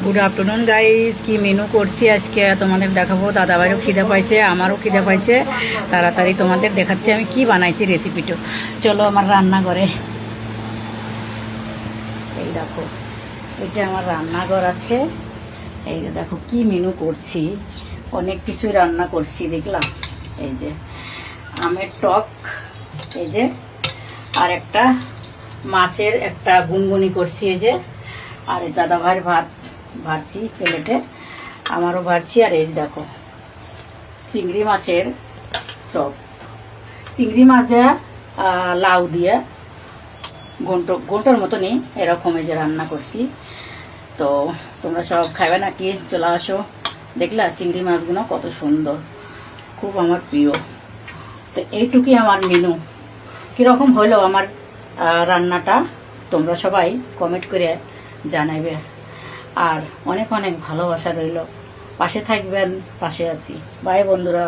Good afternoon guys. কি menu করছি আজকে তোমাদের দেখাবো। দাদাভাইও খিদে পাইছে, আমারও খিদে পাইছে। তাড়াতাড়ি তোমাদের দেখাচ্ছি আমি কি বানাইছি রেসিপিটা। চলো আমার রান্নাঘরে। এই দেখো, এটা আমার রান্নাঘর আছে। এই যে দেখো কি মেনু করছি, অনেক কিছুই রান্না করছি দেখলাম। এই যে আমের টক, এই যে আর একটা মাছের একটা গুনগুনি করছি, এই যে আর এই দাদা ভাইয়ের ভাত ভাজছি প্লেটে, আমারও ভাজছি। আর এই দেখো চিংড়ি মাছের চপ, চিংড়ি মাছ দেওয়া লাউ দিয়ে ঘন্টার মতনই এরকম এই যে রান্না করছি। তো তোমরা সব খাবে নাকি? চলে আসো। দেখলা চিংড়ি মাছগুলো কত সুন্দর, খুব আমার প্রিয়। তো এইটুকুই আমার মেনু। কীরকম হলো আমার রান্নাটা তোমরা সবাই কমেন্ট করে জানাবে। আর অনেক অনেক ভালোবাসা রইল, পাশে থাকবেন, পাশে আছি। বাই বন্ধুরা।